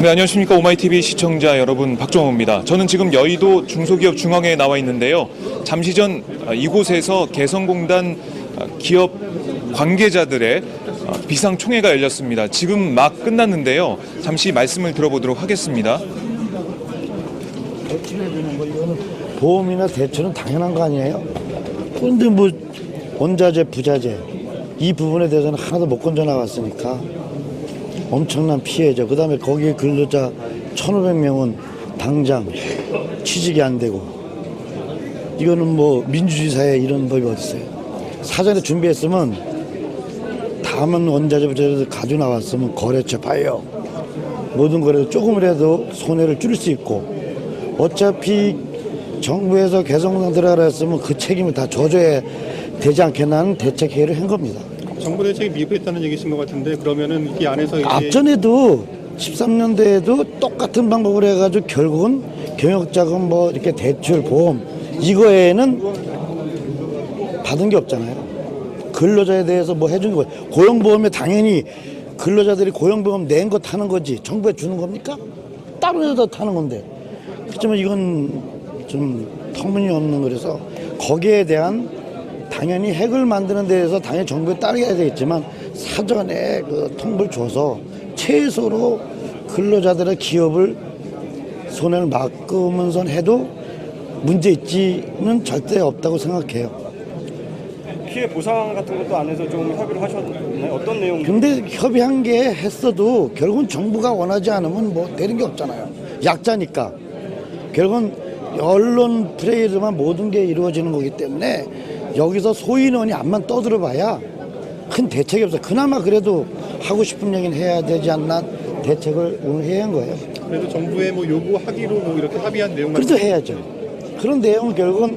네, 안녕하십니까. 오마이TV 시청자 여러분, 박정호입니다. 저는 지금 여의도 중소기업 중앙회에 나와 있는데요. 잠시 전 이곳에서 개성공단 기업 관계자들의 비상총회가 열렸습니다. 지금 막 끝났는데요. 잠시 말씀을 들어보도록 하겠습니다. 대출해주는 거 이거는 보험이나 대출은 당연한 거 아니에요? 그런데 뭐 원자재, 부자재 이 부분에 대해서는 하나도 못 건져 나갔으니까 엄청난 피해죠. 그 다음에 거기에 근로자 1,500명은 당장 취직이 안 되고, 이거는 뭐 민주주의 사회에 이런 법이 어디 있어요? 사전에 준비했으면 다만 원자재, 부자재를 가지고 나왔으면 거래처 파이어 모든 거래도 조금이라도 손해를 줄일 수 있고, 어차피 정부에서 개성공단 들어가라 했으면 그 책임을 다 져줘야 되지 않겠나는 대책회의를 한 겁니다. 정부 대책이 미흡했다는 얘기신 것 같은데, 그러면은 이 안에서 이제 앞전에도 13년도에도 똑같은 방법을 해가지고 결국은 경영자금 뭐 이렇게 대출, 보험 이거에는 받은 게 없잖아요. 근로자에 대해서 뭐 해준 거, 고용보험에 당연히 근로자들이 고용보험 낸 거 타는 거지 정부에 주는 겁니까? 따로 내서 타는 건데. 그렇지만 이건 좀 터무니없는 거라서 거기에 대한 당연히 핵을 만드는 데에서 당연히 정부에 따르게 되겠지만 사전에 그 통보를 줘서 최소로 근로자들의 기업을 손해를 막으면서 해도 문제 있지는 절대 없다고 생각해요. 피해 보상 같은 것도 안에서 좀 협의를 하셨나요? 어떤 내용? 근데 협의한 게 했어도 결국은 정부가 원하지 않으면 뭐 되는 게 없잖아요. 약자니까. 결국은 언론 플레이로만 모든 게 이루어지는 거기 때문에 여기서 소인원이 앞만 떠들어 봐야 큰 대책이 없어요. 그나마 그래도 하고 싶은 얘기는 해야 되지 않나 대책을 오늘 해야 한 거예요. 그래도 정부에 뭐 요구하기로 뭐 이렇게 합의한 내용 그래도 해야죠. 그런 내용은 결국은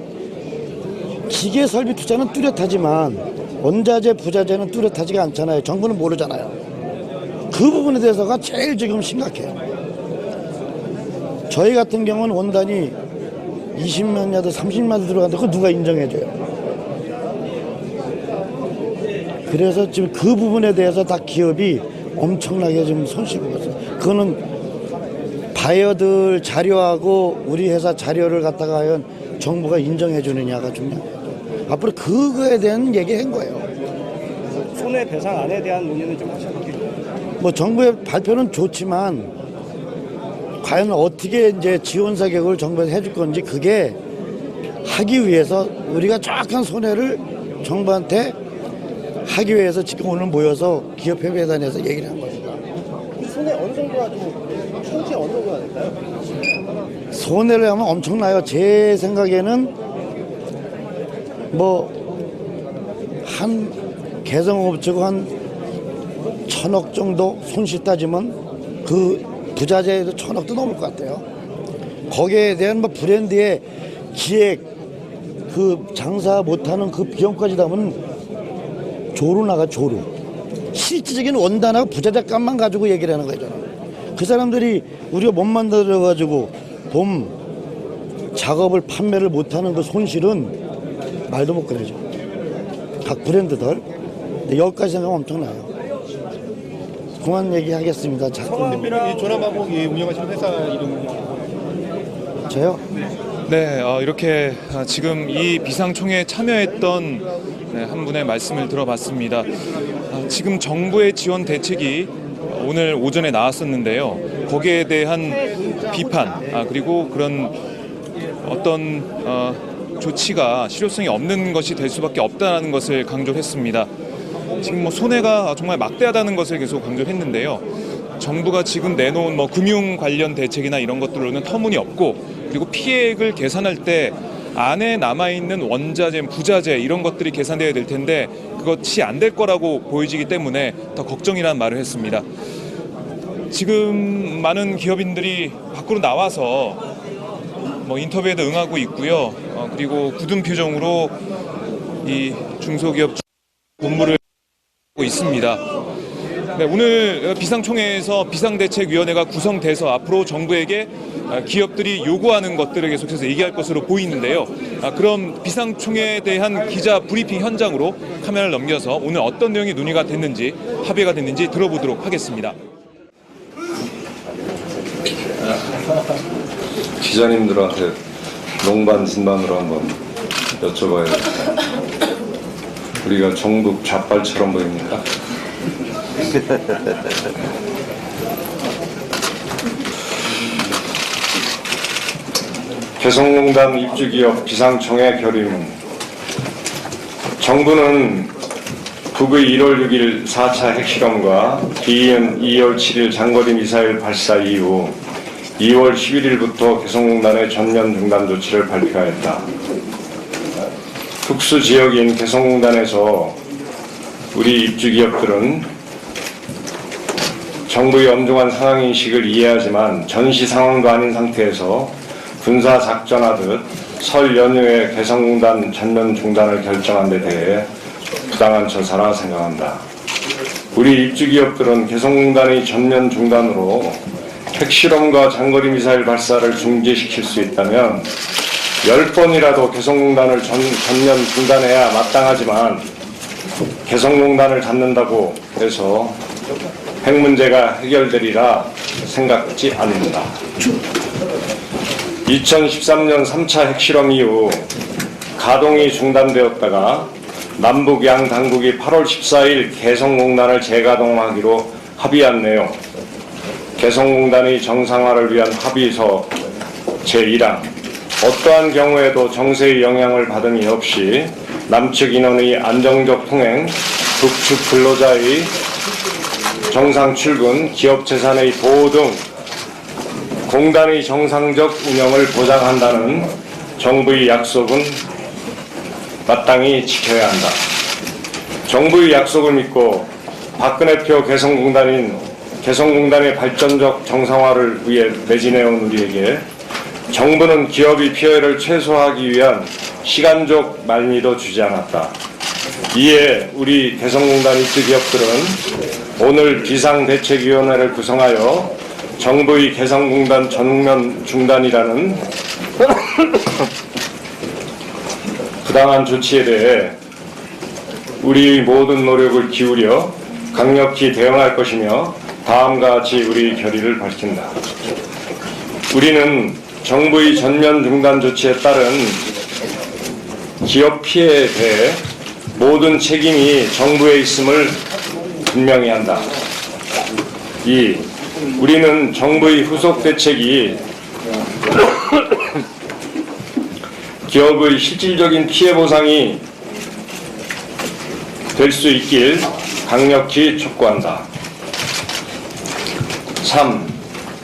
기계 설비 투자는 뚜렷하지만 원자재, 부자재는 뚜렷하지가 않잖아요. 정부는 모르잖아요. 그 부분에 대해서가 제일 지금 심각해요. 저희 같은 경우는 원단이 20만 야드, 30만 야드 들어가는데 그거 누가 인정해줘요? 그래서 지금 그 부분에 대해서 다 기업이 엄청나게 지금 손실을 보고 있어요. 그거는 바이어들 자료하고 우리 회사 자료를 갖다가 과연 정부가 인정해 주느냐가 중요해요. 앞으로 그거에 대한 얘기한 거예요. 손해배상안에 대한 논의는 좀 하셨나요? 뭐 정부의 발표는 좋지만 과연 어떻게 이제 지원사 계획을 정부에서 해줄 건지 그게 하기 위해서 우리가 정확한 손해를 정부한테 하기 위해서 지금 오늘 모여서 기업협의회단에서 얘기를 한 겁니다. 이 손해 어느 정도가 좀 총치 어느 정도가 될까요? 손해를 하면 엄청나요. 제 생각에는 뭐 한 개성업체고 한 1,000억 정도 손실 따지면 그 부자재도 1,000억도 넘을 것 같아요. 거기에 대한 뭐 브랜드의 기획, 그 장사 못하는 그 비용까지 담으면 조로 나가, 조로. 실질적인 원단하고 부자재 값만 가지고 얘기를 하는 거잖아요. 그 사람들이 우리가 못 만들어가지고 봄 작업을 판매를 못하는 그 손실은 말도 못 그러죠. 각 브랜드들. 근데 여기까지 생각하면 엄청나요. 그만 얘기하겠습니다. 성원 대표님, 이 조남하고 운영하시는 회사 이름 저요? 네, 이렇게 지금 이 비상총회에 참여했던 한 분의 말씀을 들어봤습니다. 지금 정부의 지원 대책이 오늘 오전에 나왔었는데요. 거기에 대한 비판, 그리고 그런 어떤 조치가 실효성이 없는 것이 될 수밖에 없다는 것을 강조했습니다. 지금 뭐 손해가 정말 막대하다는 것을 계속 강조했는데요. 정부가 지금 내놓은 뭐 금융 관련 대책이나 이런 것들로는 터무니없고, 그리고 피해액을 계산할 때 안에 남아있는 원자재, 부자재 이런 것들이 계산돼야 될 텐데 그것이 안 될 거라고 보여지기 때문에 더 걱정이라는 말을 했습니다. 지금 많은 기업인들이 밖으로 나와서 뭐 인터뷰에도 응하고 있고요. 그리고 굳은 표정으로 이 중소기업 본부를 하고 있습니다. 네, 오늘 비상총회에서 비상대책위원회가 구성돼서 앞으로 정부에게 기업들이 요구하는 것들을 계속해서 얘기할 것으로 보이는데요. 그럼 비상총회에 대한 기자 브리핑 현장으로 카메라를 넘겨서 오늘 어떤 내용이 논의가 됐는지, 합의가 됐는지 들어보도록 하겠습니다. 기자님들한테 농반 진반으로 한번 여쭤봐야겠다. 우리가 종북 좌빨처럼 보입니까? 개성공단 입주기업 비상총회 결의문. 정부는 북의 1월 6일 4차 핵실험과 기이은 2월 7일 장거리 미사일 발사 이후 2월 11일부터 개성공단의 전면 중단 조치를 발표하였다. 특수 지역인 개성공단에서 우리 입주기업들은 정부의 엄중한 상황인식을 이해하지만 전시 상황도 아닌 상태에서 군사작전하듯 설 연휴에 개성공단 전면 중단을 결정한 데 대해 부당한 처사라 생각한다. 우리 입주기업들은 개성공단의 전면 중단으로 핵실험과 장거리 미사일 발사를 중지시킬 수 있다면 10번이라도 개성공단을 전면 중단해야 마땅하지만 개성공단을 닫는다고 해서 핵 문제가 해결되리라 생각지 않는다. 2013년 3차 핵실험 이후 가동이 중단되었다가 남북 양 당국이 8월 14일 개성공단을 재가동하기로 합의한 내용, 개성공단의 정상화를 위한 합의서 제1항, 어떠한 경우에도 정세의 영향을 받음이 없이 남측 인원의 안정적 통행, 북측 근로자의 정상 출근, 기업 재산의 보호 등 공단의 정상적 운영을 보장한다는 정부의 약속은 마땅히 지켜야 한다. 정부의 약속을 믿고 박근혜표 개성공단의 발전적 정상화를 위해 매진해온 우리에게 정부는 기업의 피해를 최소화하기 위한 시간적 말미도 주지 않았다. 이에 우리 개성공단 입주기업들은 오늘 비상대책위원회를 구성하여 정부의 개성공단 전면 중단이라는 부당한 조치에 대해 우리의 모든 노력을 기울여 강력히 대응할 것이며 다음과 같이 우리 결의를 밝힌다. 우리는 정부의 전면 중단 조치에 따른 기업 피해에 대해 모든 책임이 정부에 있음을 분명히 한다. 2. 우리는 정부의 후속 대책이 기업의 실질적인 피해 보상이 될 수 있길 강력히 촉구한다. 3.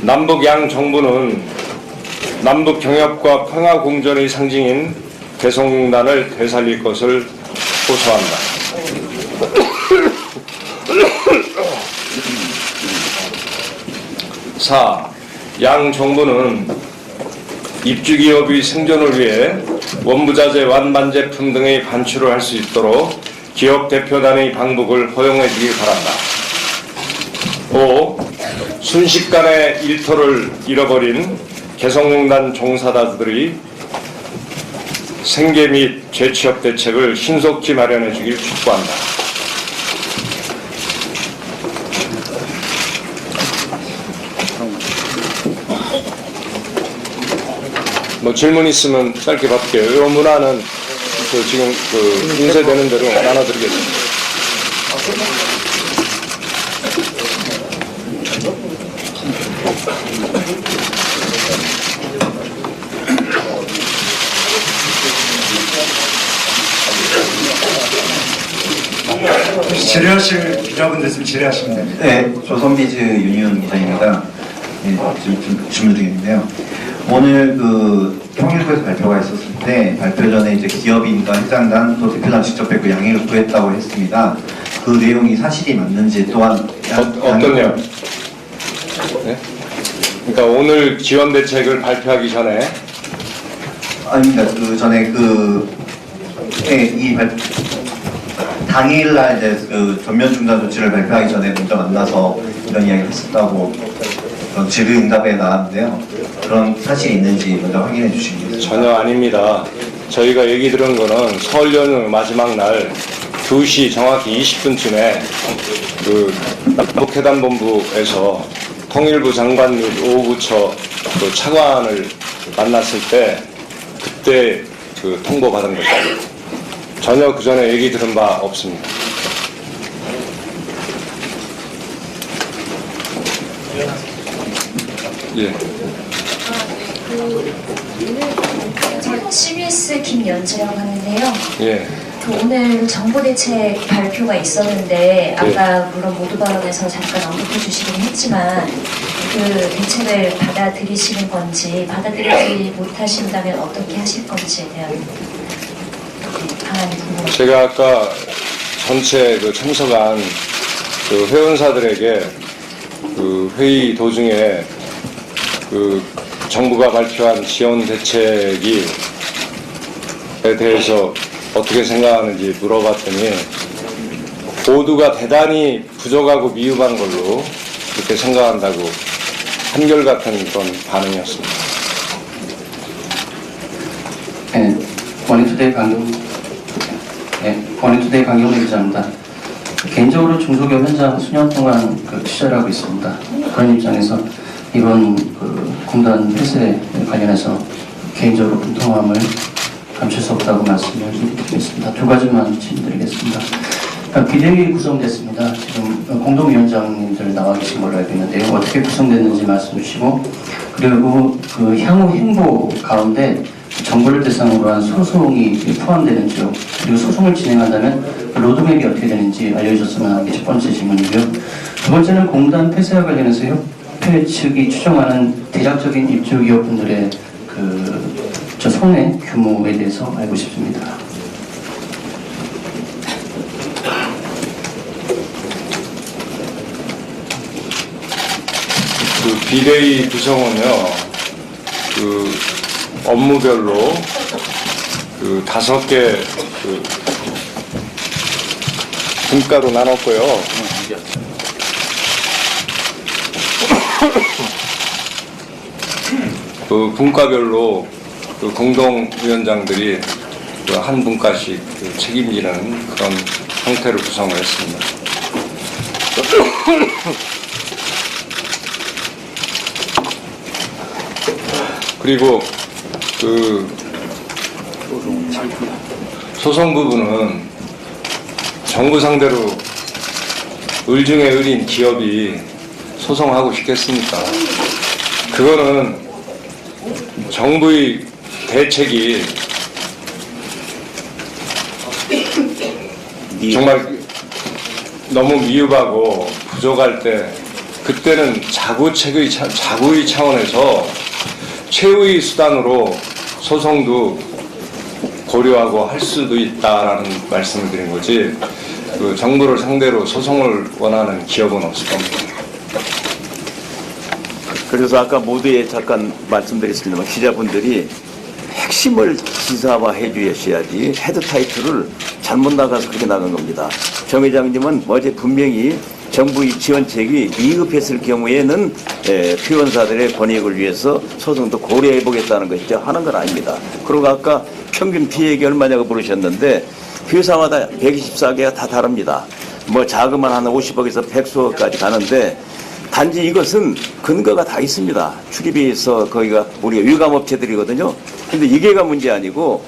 남북 양 정부는 남북 경협과 평화 공존의 상징인 개성공단을 되살릴 것을 호소한다. 4. 양 정부는 입주기업의 생존을 위해 원부자재, 완반제품 등의 반출을 할 수 있도록 기업 대표단의 방북을 허용해 주길 바란다. 5. 순식간에 일터를 잃어버린 개성공단 종사자들의 생계 및 재취업 대책을 신속히 마련해 주길 촉구한다. 뭐 질문 있으면 짧게 받을게요. 이 문화는 지금 인쇄되는 대로 나눠드리겠습니다. 질의하실 기자분들 있으면 질의하시면 됩니다. 네, 조선비즈 윤희훈 기자입니다. 네, 지금 질문 중인데요. 오늘 통일부에서 발표가 있었을 때 발표 전에 이제 기업인과 회장단 또 대표단 직접 뵙고 양해를 구했다고 했습니다. 그 내용이 사실이 맞는지 또한 어떤 내용? 네? 그러니까 오늘 지원 대책을 발표하기 전에 아닙니다. 그 전에 당일날 이제 전면 중단 조치를 발표하기 전에 먼저 만나서 이런 이야기를 했었다고 그런 질의응답에 나왔는데요. 그런 사실이 있는지 먼저 확인해 주시겠습니다. 전혀 아닙니다. 저희가 얘기 들은 거는 설 연휴 마지막 날 2시 정확히 20분쯤에 남북회담본부에서 통일부 장관 및 5부처 그 차관을 만났을 때 그때 그 통보받은 것입니다. 전혀 그 전에 얘기 들은 바 없습니다. 예. 저 CBS 김연재영 하는데요. 예. 그 오늘 정부대책 발표가 있었는데 아까 물론 모두 발언에서 잠깐 언급해 주시긴 했지만 그 대책을 받아들이시는 건지 받아들이지 못하신다면 어떻게 하실 건지에 대한 방안이 궁금합니다. 제가 아까 전체 그 참석한 그 회원사들에게 그 회의 도중에 그 정부가 발표한 지원 대책에 대해서 어떻게 생각하는지 물어봤더니 모두가 대단히 부족하고 미흡한 걸로 그렇게 생각한다고 한결같은 그런 반응이었습니다. 네, 원인투데이 강경훈 기자입니다. 개인적으로 중소기업 현장 수년 동안 취재를 하고 있습니다. 그런 입장에서 이번 공단 폐쇄에 관련해서 개인적으로 분통함을 감출 수 없다고 말씀을 드리겠습니다. 두 가지만 질문드리겠습니다. 비대위 구성됐습니다. 지금 공동위원장님들 나와 계신 걸로 알고 있는데요. 어떻게 구성됐는지 말씀 주시고, 그리고 그 향후 행보 가운데 정부를 대상으로 한 소송이 포함되는지요. 그리고 소송을 진행한다면 로드맵이 어떻게 되는지 알려주셨으면 하는 게 첫 번째 질문이고요. 두 번째는 공단 폐쇄와 관련해서 협회 측이 추정하는 대략적인 입주기업분들의 저 손해 규모에 대해서 알고 싶습니다. 그 비대위 구성은요, 그 업무별로 그 5개 그 분과로 나눴고요. 그 분과별로 그 공동위원장들이 그 한 분과씩 그 책임지는 그런 형태로 구성을 했습니다. 그리고 그 소송 부분은 정부 상대로 을중에 을인 기업이 소송하고 싶겠습니까? 그거는 정부의 대책이 정말 너무 미흡하고 부족할 때 그때는 자구의 차원에서 최후의 수단으로 소송도 고려하고 할 수도 있다라는 말씀을 드린 거지, 그 정부를 상대로 소송을 원하는 기업은 없을 겁니다. 그래서 아까 모두에 잠깐 말씀드렸습니다만 기자분들이 핵심을 기사화해 주셔야지 헤드 타이틀을 잘못 나가서 그렇게 나간 겁니다. 정 회장님은 어제 분명히 정부의 지원책이 미흡했을 경우에는 피원사들의 권익을 위해서 소송도 고려해 보겠다는 것이죠. 하는 건 아닙니다. 그리고 아까 평균 피해액이 얼마냐고 물으셨는데 회사마다 124개가 다 다릅니다. 뭐 자그만 한 50억에서 100수억까지 가는데 단지 이것은 근거가 다 있습니다. 출입에서 거기가 우리가 유감업체들이거든요. 근데 이게가 문제 아니고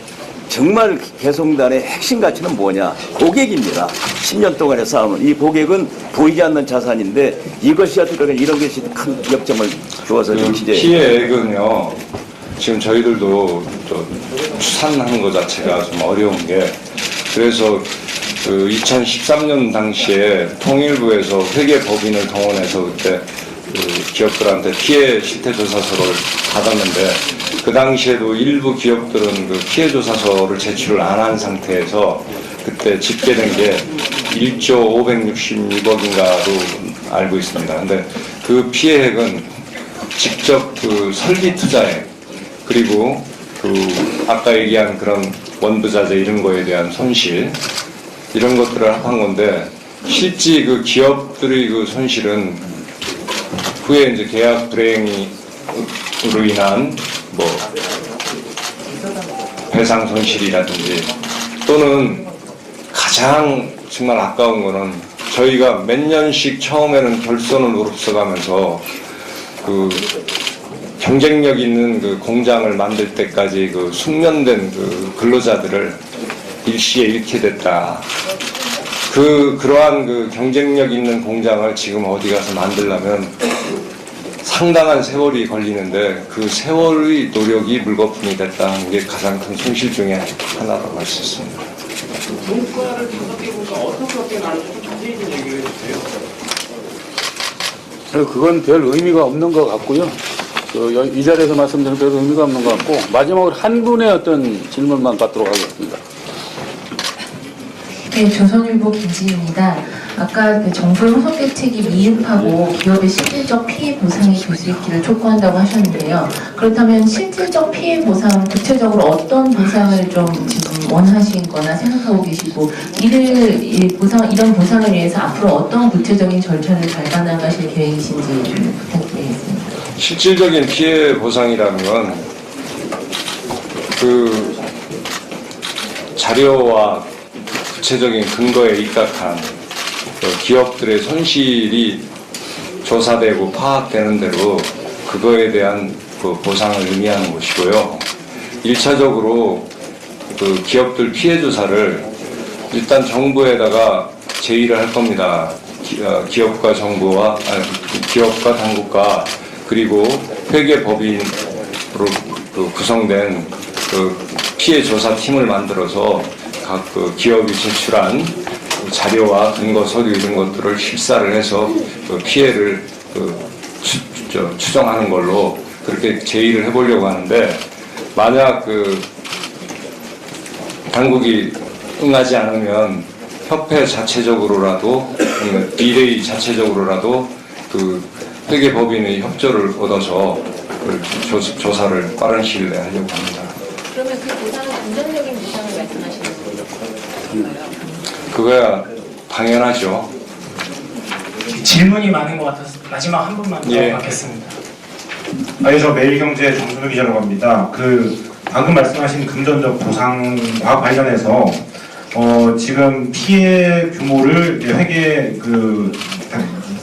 정말 개성단의 핵심 가치는 뭐냐? 고객입니다. 10년 동안의 싸움은 이 고객은 보이지 않는 자산인데 이것이 어떻게 이런 것이 큰 역점을 주어서 지금 피해액은요. 지금 저희들도 추산하는 것 자체가 좀 어려운 게, 그래서 그 2013년 당시에 통일부에서 회계법인을 동원해서 그때 그 기업들한테 피해 실태조사서를 받았는데, 그 당시에도 일부 기업들은 그 피해조사서를 제출을 안 한 상태에서 그때 집계된 게 1조 566억인가로 알고 있습니다. 근데 그 피해액은 직접 그 설비 투자액, 그리고 그 아까 얘기한 그런 원부자재 이런 거에 대한 손실, 이런 것들을 합한 건데, 실제 그 기업들의 그 손실은 후에 이제 계약 불행으로 인한 뭐 배상 손실이라든지, 또는 가장 정말 아까운 거는 저희가 몇 년씩 처음에는 결손을 무릅써가면서 그 경쟁력 있는 그 공장을 만들 때까지 그 숙련된 그 근로자들을 일시에 잃게 됐다. 그러한 그 경쟁력 있는 공장을 지금 어디 가서 만들려면 상당한 세월이 걸리는데 그 세월의 노력이 물거품이 됐다는 게 가장 큰 손실 중에 하나라고 할 수 있습니다. 성과를 5개 보니까 어떻게 나는지 좀 자세히 좀 얘기를 해주세요. 그건 별 의미가 없는 것 같고요. 이 자리에서 말씀드린 별 의미가 없는 것 같고, 마지막으로 한 분의 어떤 질문만 받도록 하겠습니다. 네, 조선일보 김지희입니다. 아까 그 정부의 후속 대책이 미흡하고 기업의 실질적 피해 보상이 될 수 있기를 촉구한다고 하셨는데요. 그렇다면 실질적 피해 보상, 구체적으로 어떤 보상을 좀 지금 원하신 거나 생각하고 계시고, 이런 보상을 위해서 앞으로 어떤 구체적인 절차를 밟아 나가실 계획이신지 좀 부탁드리겠습니다. 실질적인 피해 보상이라면 그 자료와 구체적인 근거에 입각한 그 기업들의 손실이 조사되고 파악되는 대로 그거에 대한 그 보상을 의미하는 것이고요. 1차적으로 그 기업들 피해 조사를 일단 정부에다가 제의를 할 겁니다. 기업과 정부와 기업과 당국과 그리고 회계법인으로 그 구성된 그 피해 조사 팀을 만들어서 각 그 기업이 제출한 자료와 근거 서류 이런 것들을 입사를 해서 그 피해를 추정하는 걸로 그렇게 제의를 해보려고 하는데, 만약 그 당국이 응하지 않으면 협회 자체적으로라도 비례의 자체적으로라도 그 회계법인의 협조를 얻어서 조사를 빠른 시일 내에 하려고 합니다. 그러면 그 보상은 긍정적인 보상을 말씀하시는 거예요? 그거야 당연하죠. 질문이 많은 것 같아서 마지막 한 분만 더 예. 받겠습니다. 저 매일경제 정준호 기자라고 합니다. 방금 말씀하신 금전적 보상과 관련해서 지금 피해 규모를 이제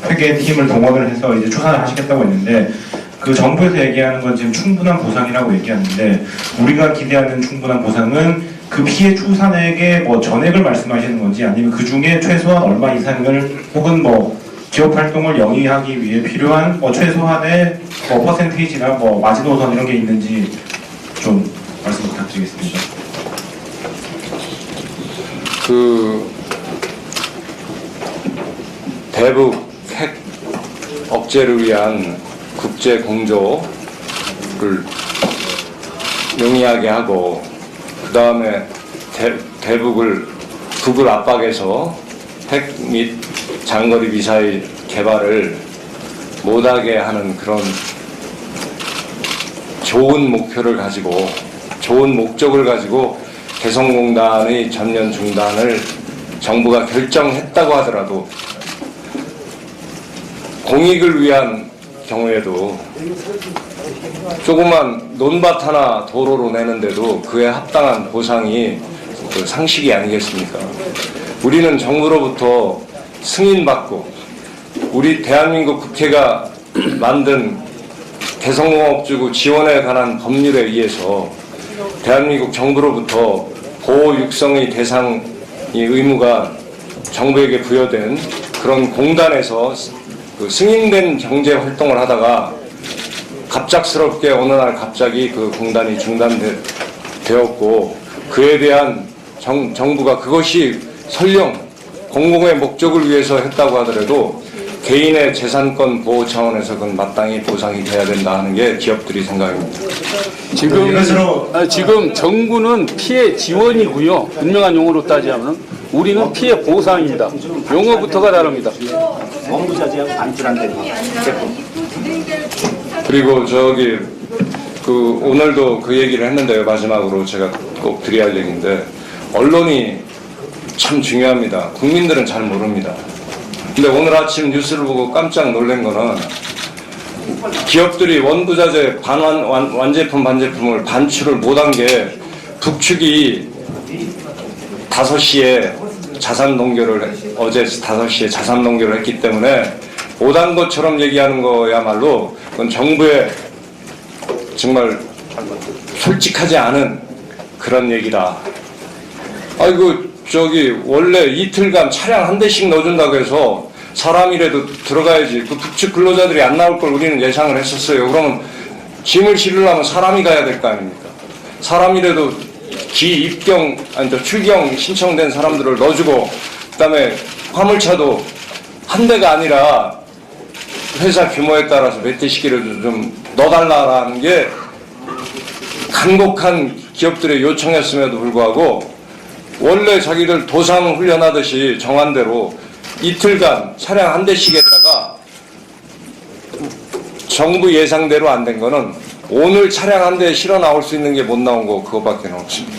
회계팀을 동원을 해서 이제 추산을 하시겠다고 했는데, 그 정부에서 얘기하는 건 지금 충분한 보상이라고 얘기하는데, 우리가 기대하는 충분한 보상은 그 피해 추산액의 전액을 말씀하시는 건지, 아니면 그 중에 최소한 얼마 이상을, 혹은 기업 활동을 영위하기 위해 필요한 최소한의 퍼센테이지나 마지노선 이런 게 있는지 좀 말씀 부탁드리겠습니다. 그 대북 핵 억제를 위한 국제 공조를 용이하게 하고, 그 다음에 북을 압박해서 핵 및 장거리 미사일 개발을 못하게 하는 그런 좋은 목표를 가지고, 좋은 목적을 가지고 개성공단의 전면 중단을 정부가 결정했다고 하더라도, 공익을 위한 경우에도 조그만 논밭 하나 도로로 내는데도 그에 합당한 보상이 그 상식이 아니겠습니까? 우리는 정부로부터 승인받고 우리 대한민국 국회가 만든 개성공업지구 지원에 관한 법률에 의해서 대한민국 정부로부터 보호 육성의 대상이 의무가 정부에게 부여된 그런 공단에서 그 승인된 경제 활동을 하다가 갑작스럽게 어느 날 갑자기 그 공단이 중단되었고, 그에 대한 정부가 그것이 설령 공공의 목적을 위해서 했다고 하더라도 개인의 재산권 보호 차원에서 그건 마땅히 보상이 돼야 된다 하는 게 기업들이 생각입니다. 지금 정부는 피해 지원이고요. 분명한 용어로 따지자면 우리는 피해 보상입니다. 용어부터가 다릅니다. 원부자재하고 반출한다는 그리고 오늘도 그 얘기를 했는데요. 마지막으로 제가 꼭 드려야 할 얘기인데, 언론이 참 중요합니다. 국민들은 잘 모릅니다. 근데 오늘 아침 뉴스를 보고 깜짝 놀란 거는, 기업들이 원부자재 완제품 반제품을 반출을 못한 게 북측이 5시에 자산 동결을 어제 5시에 자산 동결을 했기 때문에 오단 것처럼 얘기하는 거야말로 그건 정부의 정말 솔직하지 않은 그런 얘기다. 아이고 저기 원래 이틀간 차량 한 대씩 넣어준다고 해서 사람이라도 들어가야지 그 북측 근로자들이 안 나올 걸 우리는 예상을 했었어요. 그러면 짐을 실으려면 사람이 가야 될 거 아닙니까? 사람이라도 출경 신청된 사람들을 넣어주고 그다음에 화물차도 한 대가 아니라 회사 규모에 따라서 몇 대씩이라도 좀 넣어달라는 게 간곡한 기업들의 요청이었음에도 불구하고 원래 자기들 도상 훈련하듯이 정한 대로 이틀간 차량 한 대씩 했다가 정부 예상대로 안 된 거는 오늘 차량 한 대 실어 나올 수 있는 게 못 나온 거 그거밖에 없습니다.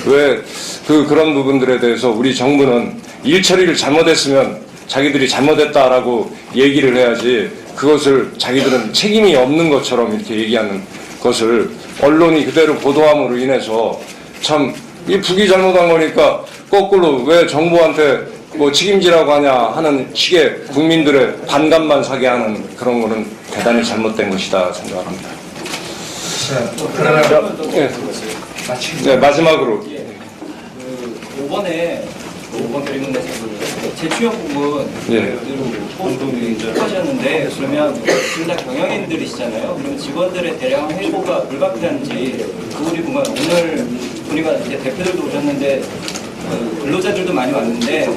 왜 그런 부분들에 대해서 우리 정부는 일 처리를 잘못했으면 자기들이 잘못했다라고 얘기를 해야지 그것을 자기들은 책임이 없는 것처럼 이렇게 얘기하는 것을 언론이 그대로 보도함으로 인해서 참 이 북이 잘못한 거니까 거꾸로 왜 정부한테 뭐 책임지라고 하냐 하는 식의 국민들의 반감만 사게 하는 그런 거는 대단히 잘못된 것이다 생각합니다. 네, 마지막으로 이번에 5번 결의문에서 재취업 부분 그대로 하셨는데 그러면 둘 다 경영인들이시잖아요. 그러면 직원들의 대량 해고가 불가피한지 그 우리 보면 오늘 보니까 이제 대표들도 오셨는데 근로자들도 많이 왔는데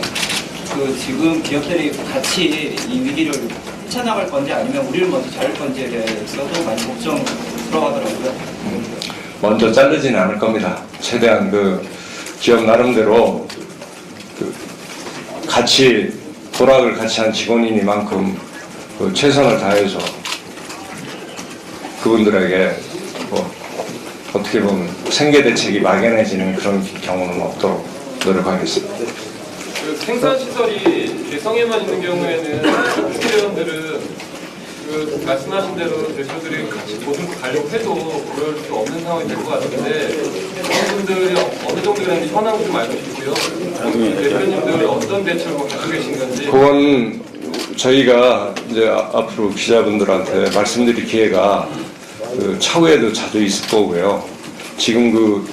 그 지금 기업들이 같이 이 위기를 헤쳐나갈 건지 아니면 우리를 먼저 자를 건지에 대해서도 많이 걱정스러워하더라고요. 먼저 자르지는 않을 겁니다. 최대한 그 기업 나름대로 그 같이 도락을 같이 한 직원이니만큼 그 최선을 다해서 그분들에게 뭐 어떻게 보면 생계 대책이 막연해지는 그런 경우는 없도록 노력하겠습니다. 그 생산시설이 개성에만 있는 경우에는 축구대원들은 그 말씀하신 대로 대표들이 같이 보증도 가려고 해도 그럴 수 없는 상황이 될 것 같은데 그런 분들이 어느 정도 되는지 현황 좀 알고 싶고요. 대표님들이 어떤 대책을 갖고 계신 건지. 그건 저희가 이제 앞으로 기자분들한테 말씀드릴 기회가 그 차후에도 자주 있을 거고요. 지금 그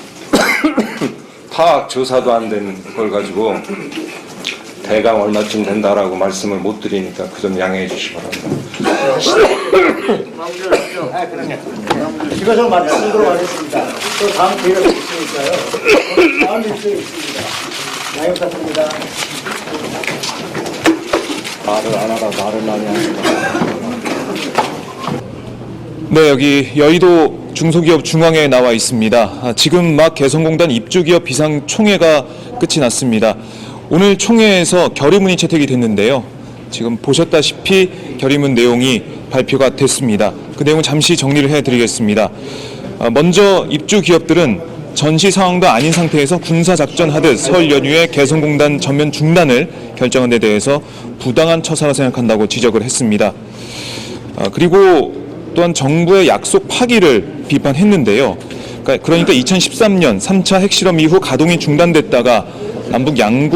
파악 조사도 안 된 걸 가지고 대강 얼마쯤 된다라고 말씀을 못 드리니까 그 점 양해해 주시기 바랍니다. 이거 좀 말씀드리도록 하겠습니다. 또 다음 기회가 있으니까요. 다음 일정이 있습니다. 양해 부탁드립니다. 말을 안 하다 말을 많이 하니까. 네, 여기 여의도 중소기업 중앙회에 나와 있습니다. 지금 막 개성공단 입주기업 비상총회가 끝이 났습니다. 오늘 총회에서 결의문이 채택이 됐는데요. 지금 보셨다시피 결의문 내용이 발표가 됐습니다. 그 내용은 잠시 정리를 해드리겠습니다. 먼저 입주기업들은 전시 상황도 아닌 상태에서 군사작전 하듯 설 연휴에 개성공단 전면 중단을 결정한 데 대해서 부당한 처사라 생각한다고 지적을 했습니다. 그리고 또한 정부의 약속 파기를 비판했는데요. 그러니까 2013년 3차 핵실험 이후 가동이 중단됐다가 남북 양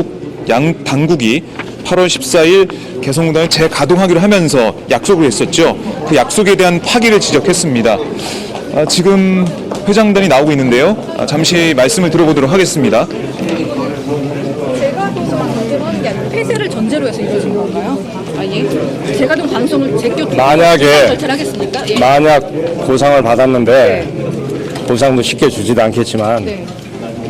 당국이 8월 14일 개성공단을 재가동하기로 하면서 약속을 했었죠. 그 약속에 대한 파기를 지적했습니다. 지금 회장단이 나오고 있는데요. 잠시 말씀을 들어보도록 하겠습니다. 재가동을 전제로 하는 게 아니라 폐쇄를 전제로 해서 이루어진 건가요? 예. 재가동 가능성을 제껴 만약에 절차를 하겠습니까? 예. 만약 보상을 받았는데 보상도 쉽게 주지도 않겠지만 네.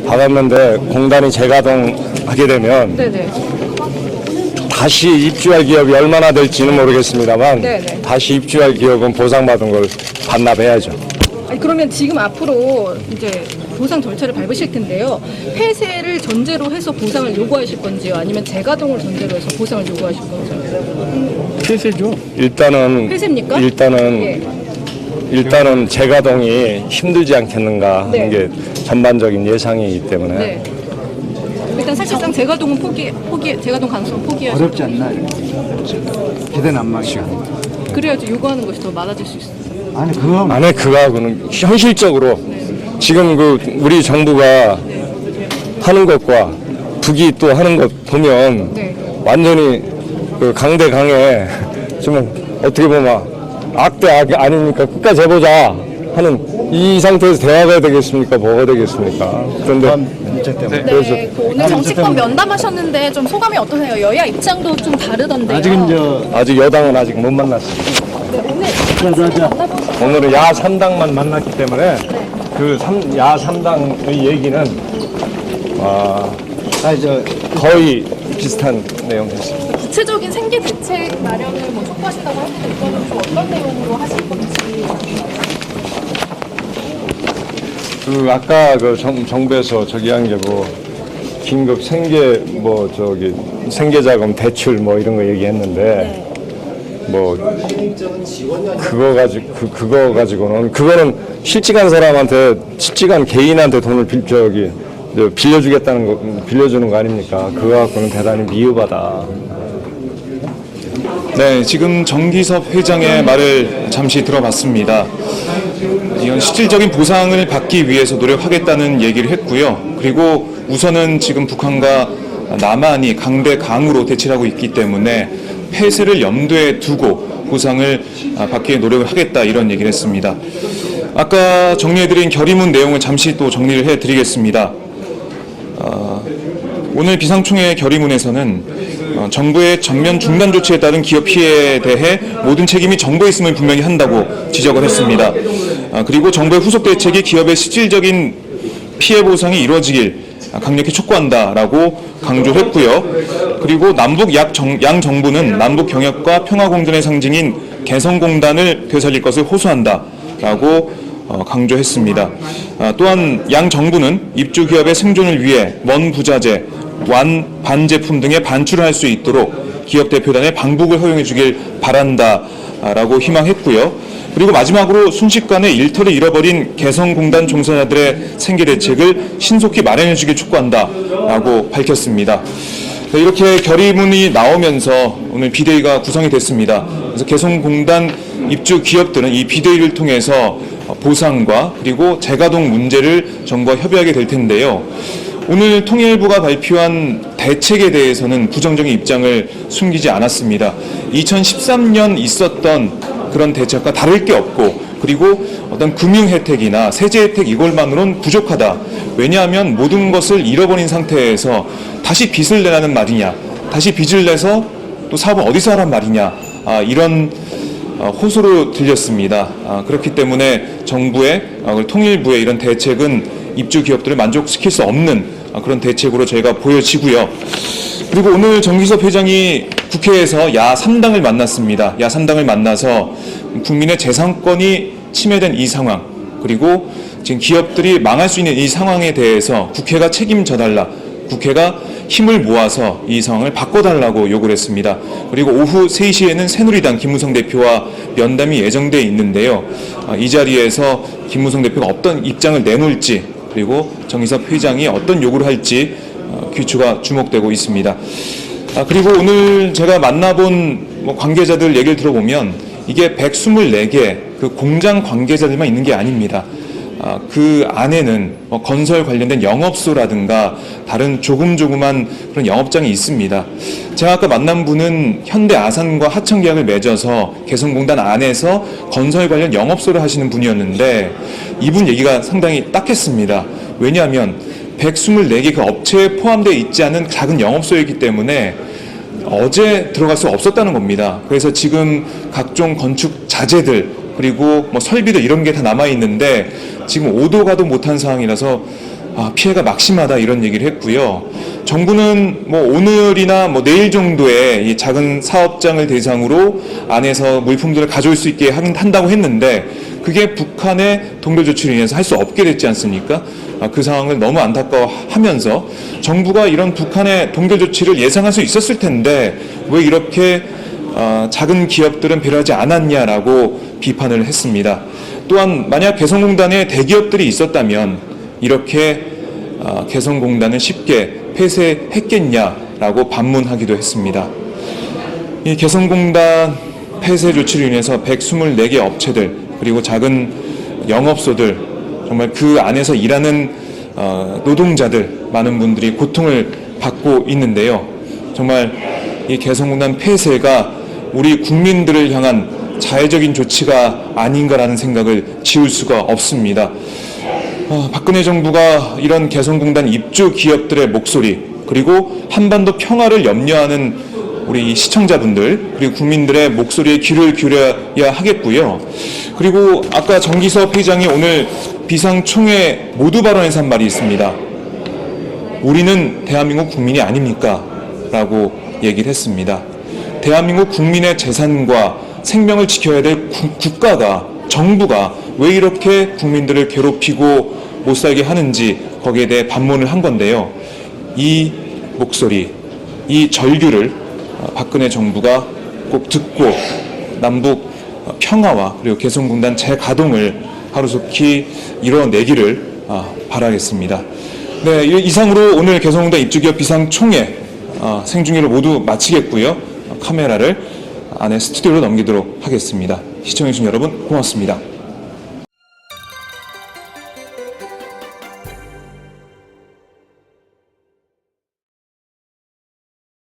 받았는데 공단이 재가동하게 되면 네네. 다시 입주할 기업이 얼마나 될지는 모르겠습니다만 네네. 다시 입주할 기업은 보상받은 걸 반납해야죠. 아니, 그러면 지금 앞으로 이제 보상 절차를 밟으실 텐데요. 폐쇄를 전제로 해서 보상을 요구하실 건지요, 아니면 재가동을 전제로 해서 보상을 요구하실 건지요? 폐쇄죠. 일단은 폐쇄입니까? 일단은 재가동이 힘들지 않겠는가 하는 네. 게 전반적인 예상이기 때문에 네. 일단 사실상 재가동은 재가동 가능성 포기하시고 어렵지 않나요? 기대는 안 맞죠. 그래야지 요구하는 것이 더 많아질 수 있어요. 아니 그거 안에 그거하고는 현실적으로 지금 그 우리 정부가 하는 것과 북이 또 하는 것 보면 네. 완전히 그 강대강의 지금 어떻게 보면 악대 아니니까 끝까지 해보자 하는 이 상태에서 대화가 되겠습니까? 뭐가 되겠습니까? 그런데 그래서 그 오늘 정치권 면담하셨는데 좀 소감이 어떠세요? 여야 입장도 좀 다르던데요. 아직 여당은 아직 못 만났습니다. 오늘은 야 3당만 만났기 때문에 그 야 3당의 얘기는 거의 비슷한 내용 됐습니다. 구체적인 생계 대책 마련을 뭐 촉구하신다고 하는데 이거는 좀 어떤 내용으로 하실 건지. 그 아까 그 정부에서 저기 한 게 뭐 긴급 생계자금 대출 뭐 이런 거 얘기했는데 뭐 그거 가지고는 그거는 실직한 사람한테 실직한 개인한테 돈을 빌려주는 거 아닙니까? 그거 갖고는 대단히 미흡하다. 네, 지금 정기섭 회장의 말을 잠시 들어봤습니다. 이건 실질적인 보상을 받기 위해서 노력하겠다는 얘기를 했고요. 그리고 우선은 지금 북한과 남한이 강대 강으로 대치를 하고 있기 때문에 폐쇄를 염두에 두고 보상을 받기 위해 노력을 하겠다 이런 얘기를 했습니다. 아까 정리해드린 결의문 내용을 잠시 또 정리를 해드리겠습니다. 오늘 비상총회 결의문에서는 정부의 전면 중단 조치에 따른 기업 피해에 대해 모든 책임이 정부에 있음을 분명히 한다고 지적을 했습니다. 그리고 정부의 후속 대책이 기업의 실질적인 피해 보상이 이루어지길 강력히 촉구한다라고 강조했고요. 그리고 남북 양 정부는 남북 경협과 평화 공존의 상징인 개성공단을 되살릴 것을 호소한다라고 강조했습니다. 또한 양 정부는 입주 기업의 생존을 위해 먼 부자재, 반제품 등의 반출을 할 수 있도록 기업 대표단의 방북을 허용해 주길 바란다라고 희망했고요. 그리고 마지막으로 순식간에 일터를 잃어버린 개성공단 종사자들의 생계 대책을 신속히 마련해 주길 촉구한다라고 밝혔습니다. 이렇게 결의문이 나오면서 오늘 비대위가 구성이 됐습니다. 그래서 개성공단 입주 기업들은 이 비대위를 통해서 보상과 그리고 재가동 문제를 정부와 협의하게 될 텐데요. 오늘 통일부가 발표한 대책에 대해서는 부정적인 입장을 숨기지 않았습니다. 2013년 있었던 그런 대책과 다를 게 없고 그리고 어떤 금융 혜택이나 세제 혜택 이걸만으로는 부족하다. 왜냐하면 모든 것을 잃어버린 상태에서 다시 빚을 내라는 말이냐, 다시 빚을 내서 또 사업을 어디서 하란 말이냐, 이런 호소로 들렸습니다. 그렇기 때문에 정부의 통일부의 이런 대책은 입주 기업들을 만족시킬 수 없는 그런 대책으로 저희가 보여지고요. 그리고 오늘 정기섭 회장이 국회에서 야 3당을 만났습니다. 야 3당을 만나서 국민의 재산권이 침해된 이 상황, 그리고 지금 기업들이 망할 수 있는 이 상황에 대해서 국회가 책임져달라, 국회가 힘을 모아서 이 상황을 바꿔달라고 요구를 했습니다. 그리고 오후 3시에는 새누리당 김무성 대표와 면담이 예정돼 있는데요. 이 자리에서 김무성 대표가 어떤 입장을 내놓을지, 그리고 정기섭 회장이 어떤 요구를 할지 귀추가 주목되고 있습니다. 그리고 오늘 제가 만나본 관계자들 얘기를 들어보면 이게 124개 그 공장 관계자들만 있는 게 아닙니다. 그 안에는 건설 관련된 영업소라든가 다른 조그만 그런 영업장이 있습니다. 제가 아까 만난 분은 현대 아산과 하청 계약을 맺어서 개성공단 안에서 건설 관련 영업소를 하시는 분이었는데 이분 얘기가 상당히 딱했습니다. 왜냐하면 124개 그 업체에 포함되어 있지 않은 작은 영업소이기 때문에 어제 들어갈 수 없었다는 겁니다. 그래서 지금 각종 건축 자재들 그리고 설비들 이런 게 다 남아 있는데 지금 오도 가도 못한 상황이라서 피해가 막심하다 이런 얘기를 했고요. 정부는 오늘이나 내일 정도에 이 작은 사업장을 대상으로 안에서 물품들을 가져올 수 있게 한다고 했는데 그게 북한의 동결 조치로 인해서 할 수 없게 됐지 않습니까? 그 상황을 너무 안타까워하면서 정부가 이런 북한의 동결 조치를 예상할 수 있었을 텐데 왜 이렇게 작은 기업들은 배려하지 않았냐라고 비판을 했습니다. 또한 만약 개성공단에 대기업들이 있었다면 이렇게 개성공단을 쉽게 폐쇄했겠냐라고 반문하기도 했습니다. 이 개성공단 폐쇄 조치로 인해서 124개 업체들 그리고 작은 영업소들 정말 그 안에서 일하는 노동자들 많은 분들이 고통을 받고 있는데요. 정말 이 개성공단 폐쇄가 우리 국민들을 향한 자해적인 조치가 아닌가라는 생각을 지울 수가 없습니다. 박근혜 정부가 이런 개성공단 입주 기업들의 목소리, 그리고 한반도 평화를 염려하는 우리 시청자분들 그리고 국민들의 목소리에 귀를 기울여야 하겠고요. 그리고 아까 정기섭 회장이 오늘 비상총회 모두 발언에서 한 말이 있습니다. 우리는 대한민국 국민이 아닙니까? 라고 얘기를 했습니다. 대한민국 국민의 재산과 생명을 지켜야 될 국가가, 정부가 왜 이렇게 국민들을 괴롭히고 못 살게 하는지 거기에 대해 반문을 한 건데요. 이 목소리, 이 절규를 박근혜 정부가 꼭 듣고 남북 평화와 그리고 개성공단 재가동을 하루속히 이뤄내기를 바라겠습니다. 네, 이상으로 오늘 개성공단 입주기업 비상총회 생중계를 모두 마치겠고요. 카메라를 안에 스튜디오로 넘기도록 하겠습니다. 시청해주신 여러분 고맙습니다.